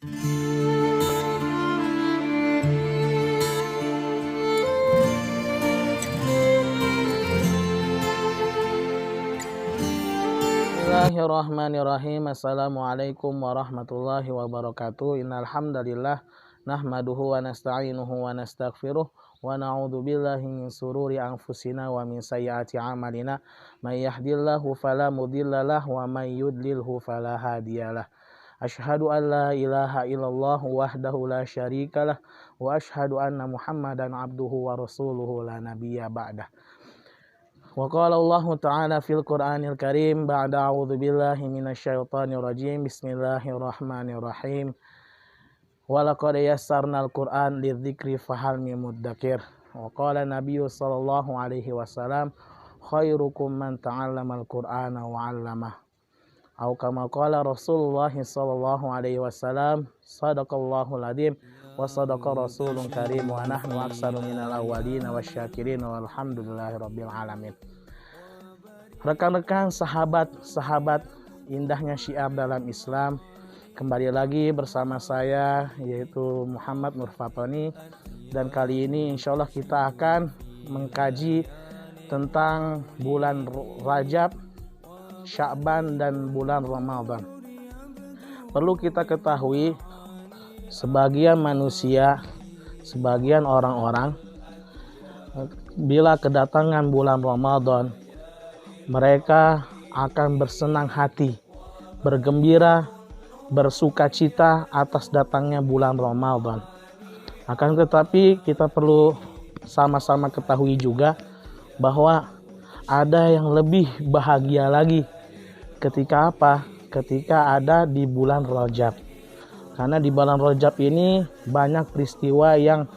Bismillahirrahmanirrahim. Assalamualaikum warahmatullahi wabarakatuh. Innal hamdalillah nahmaduhu wa nasta'inuhu wa nastaghfiruh wa na'udzu billahi min sururi anfusina wa min sayyiati a'malina. May yahdihillahu fala mudhillalah wa may yudlilhu fala hadiyalah. Asyhadu an la ilaha illallah wahdahu la syarikalah wa asyhadu anna Muhammadan abduhu wa rasuluhu la nabiyya ba'dah. Wa qala Allah Ta'ala fil Qur'anil Karim ba'da a'udzu billahi minasyaitonir rajim. Bismillahirrahmanirrahim. Wa laqad yassarnal Qur'an lidzikri fahal min muddakir. Wa qala Nabiyyu sallallahu alaihi wasallam khairukum man ta'allamal Qur'ana wa 'allamah. Au kama qala Rasulullah sallallahu alaihi wasallam sadaqallahul adzim wa sadaqa rasulun karim wa nahnu aksaru minal awwalin wasyakirin walhamdulillahirabbil alamin. Rekan-rekan, sahabat-sahabat indahnya syiar dalam Islam, kembali lagi bersama saya yaitu Muhammad Nur Fatoni, dan kali ini insyaallah kita akan mengkaji tentang bulan Rajab, Sya'ban dan bulan Ramadan. Perlu kita ketahui, sebagian manusia, sebagian orang-orang bila kedatangan bulan Ramadan, mereka akan bersenang hati, bergembira, bersukacita atas datangnya bulan Ramadan. Akan tetapi kita perlu sama-sama ketahui juga bahwa ada yang lebih bahagia lagi ketika apa? Ketika ada di bulan Rajab. Karena di bulan Rajab ini banyak peristiwa yang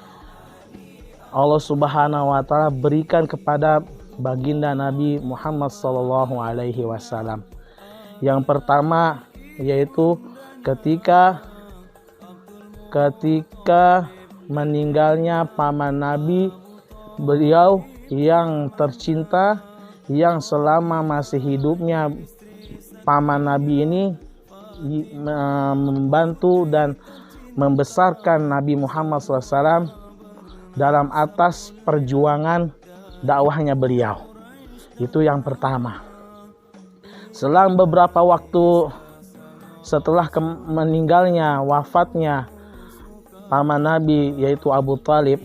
Allah Subhanahu wa taala berikan kepada baginda Nabi Muhammad sallallahu alaihi wasallam. Yang pertama yaitu ketika meninggalnya paman Nabi, beliau yang tercinta, yang selama masih hidupnya paman Nabi ini membantu dan membesarkan Nabi Muhammad SAW dalam atas perjuangan dakwahnya beliau. Itu yang pertama. Selang beberapa waktu setelah meninggalnya, wafatnya paman Nabi yaitu Abu Thalib,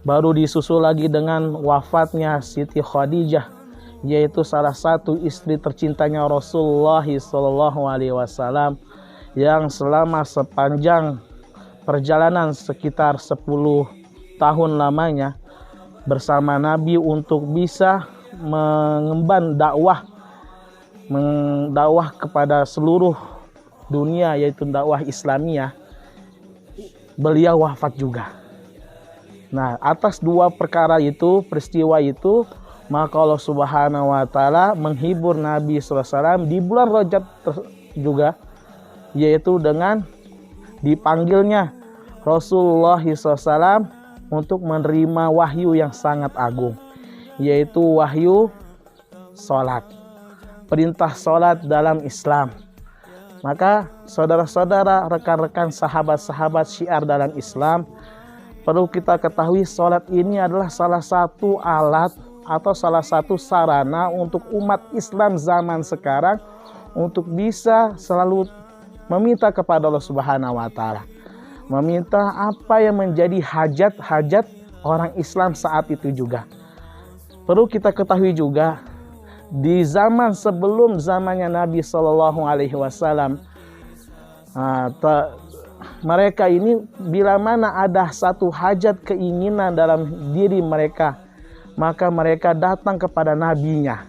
baru disusul lagi dengan wafatnya Siti Khadijah, yaitu salah satu istri tercintanya Rasulullah SAW, yang selama sepanjang perjalanan sekitar 10 tahun lamanya bersama Nabi untuk bisa mengemban dakwah kepada seluruh dunia, yaitu dakwah Islamiyah. Beliau wafat juga. Nah, atas dua perkara itu, peristiwa itu, maka Allah Subhanahu wa taala menghibur Nabi SAW di bulan Rajab juga, yaitu dengan dipanggilnya Rasulullah SAW untuk menerima wahyu yang sangat agung, yaitu wahyu sholat, perintah sholat dalam Islam. Maka saudara-saudara, rekan-rekan, sahabat-sahabat syiar dalam Islam, perlu kita ketahui sholat ini adalah salah satu alat atau salah satu sarana untuk umat Islam zaman sekarang untuk bisa selalu meminta kepada Allah Subhanahu wa taala. Meminta apa yang menjadi hajat-hajat orang Islam saat itu juga. Perlu kita ketahui juga, di zaman sebelum zamannya Nabi Shallallahu alaihi wasallam, mereka ini bila mana ada satu hajat keinginan dalam diri mereka, maka mereka datang kepada nabinya,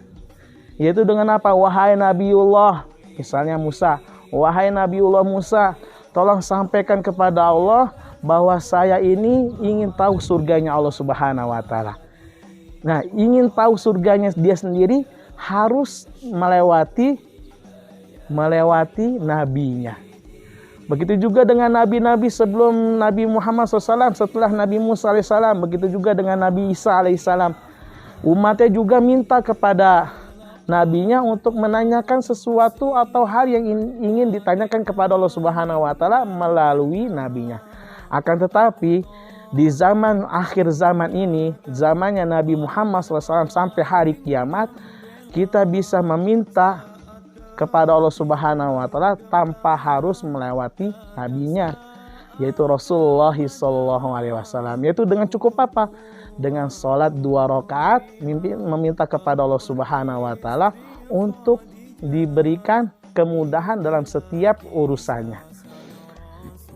yaitu dengan apa? Wahai Nabiullah, misalnya Musa, wahai Nabiullah Musa, tolong sampaikan kepada Allah bahwa saya ini ingin tahu surganya Allah Subhanahu wa taala. Nah, ingin tahu surganya dia sendiri harus melewati nabinya. Begitu juga dengan nabi-nabi sebelum Nabi Muhammad SAW, setelah Nabi Musa AS, begitu juga dengan Nabi Isa AS. Umatnya juga minta kepada nabinya untuk menanyakan sesuatu atau hal yang ingin ditanyakan kepada Allah Subhanahu wa taala melalui nabinya. Akan tetapi di zaman akhir zaman ini, zamannya Nabi Muhammad SAW sampai hari kiamat, kita bisa meminta kepada Allah Subhanahu wa taala tanpa harus melewati nabinya, yaitu Rasulullah SAW. Yaitu dengan cukup apa? Dengan sholat 2 rakaat, meminta kepada Allah Subhanahu wa taala untuk diberikan kemudahan dalam setiap urusannya.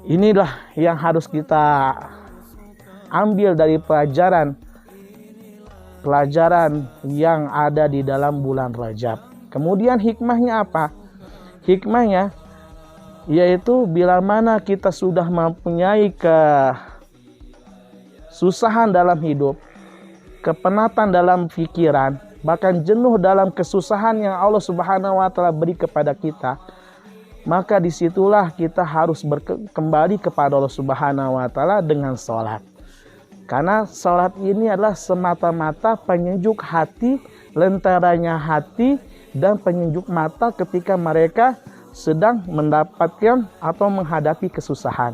Inilah yang harus kita ambil dari pelajaran yang ada di dalam bulan Rajab. Kemudian hikmahnya apa? Hikmahnya yaitu bila mana kita sudah mempunyai kesusahan dalam hidup, kepenatan dalam pikiran, bahkan jenuh dalam kesusahan yang Allah Subhanahu wa taala beri kepada kita, maka disitulah kita harus kembali kepada Allah Subhanahu wa taala dengan sholat. Karena sholat ini adalah semata-mata penyejuk hati, lentaranya hati, dan penyejuk mata ketika mereka sedang mendapatkan atau menghadapi kesusahan.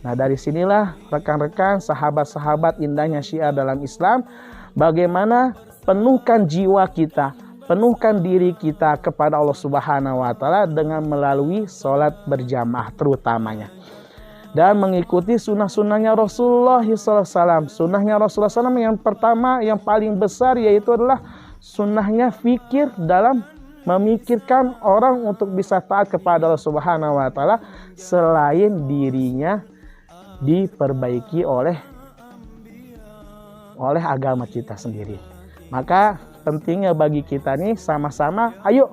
Nah, dari sinilah rekan-rekan, sahabat-sahabat indahnya syiar dalam Islam, bagaimana penuhkan jiwa kita, penuhkan diri kita kepada Allah Subhanahu wa taala dengan melalui sholat berjamaah terutamanya. Dan mengikuti sunnah-sunnahnya Rasulullah SAW. Sunnahnya Rasulullah SAW yang pertama, yang paling besar, yaitu adalah sunnahnya fikir dalam memikirkan orang untuk bisa taat kepada Allah Subhanahu wa taala selain dirinya diperbaiki oleh agama kita sendiri. Maka pentingnya bagi kita nih sama-sama, ayo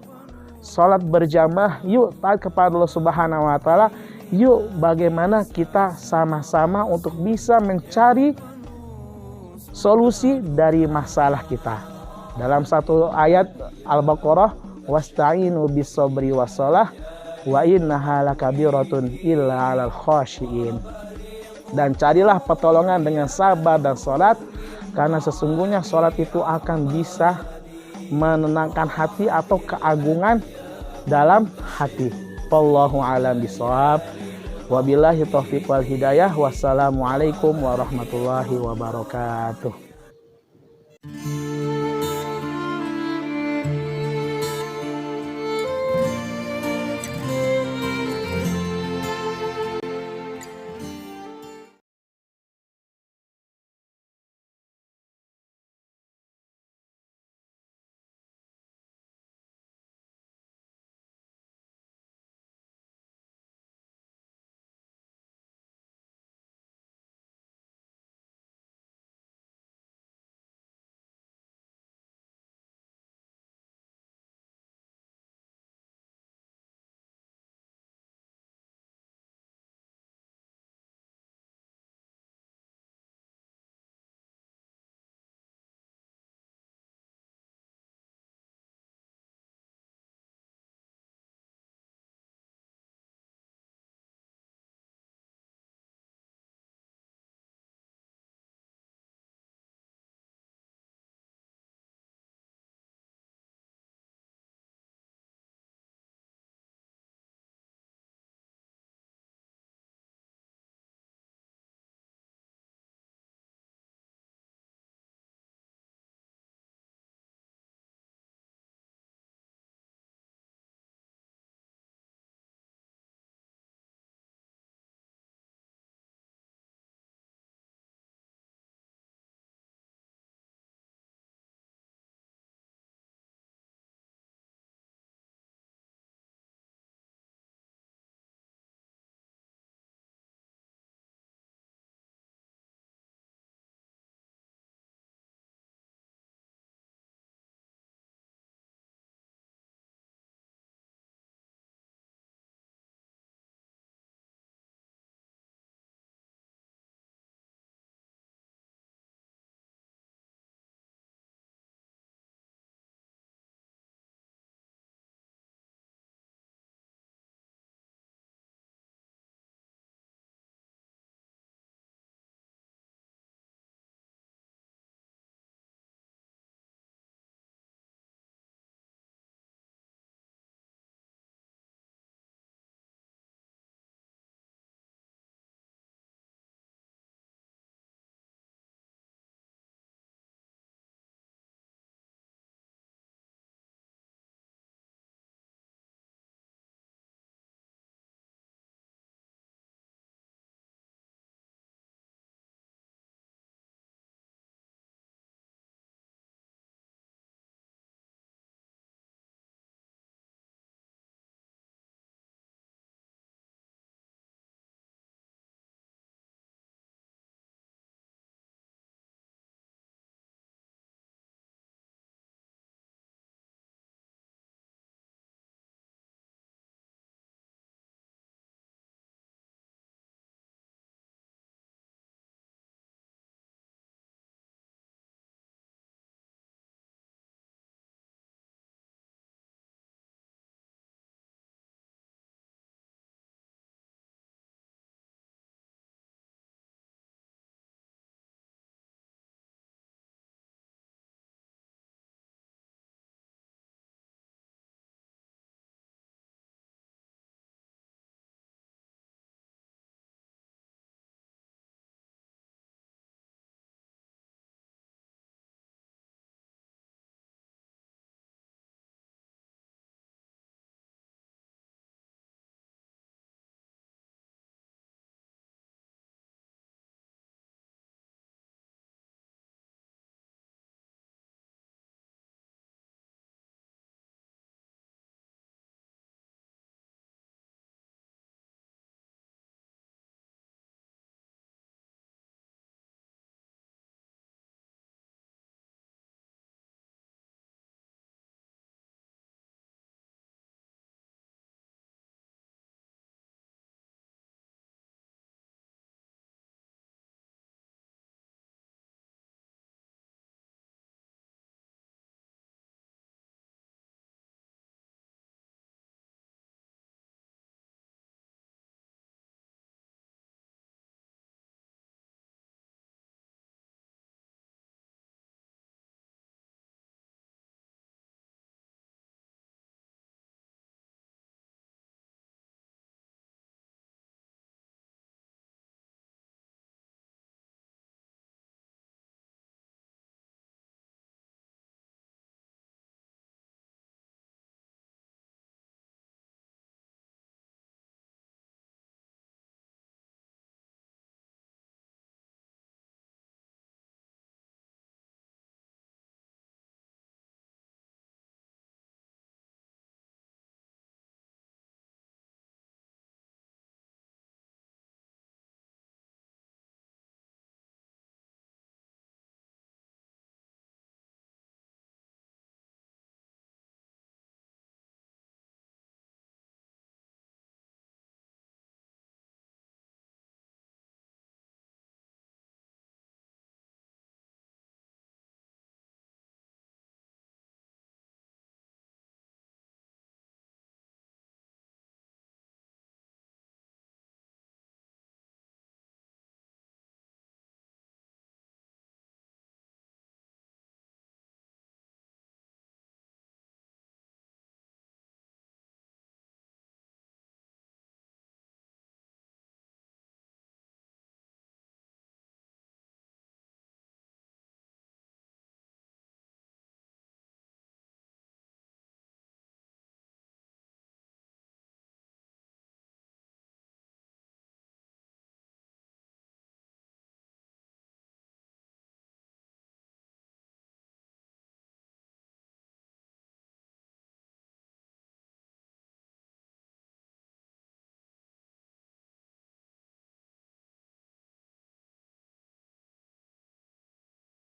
sholat berjamaah, yuk taat kepada Allah Subhanahu wa taala. Yuk bagaimana kita sama-sama untuk bisa mencari solusi dari masalah kita. Dalam satu ayat Al-Baqarah, wasta'inu bis-sabri was-shalah wa innaha lakabiratun illa 'alal khashiin. Dan carilah pertolongan dengan sabar dan salat, karena sesungguhnya salat itu akan bisa menenangkan hati atau keagungan dalam hati. Wallahu a'lam bishawab. Wabillahi taufiq wal hidayah. Wassalamualaikum warahmatullahi wabarakatuh.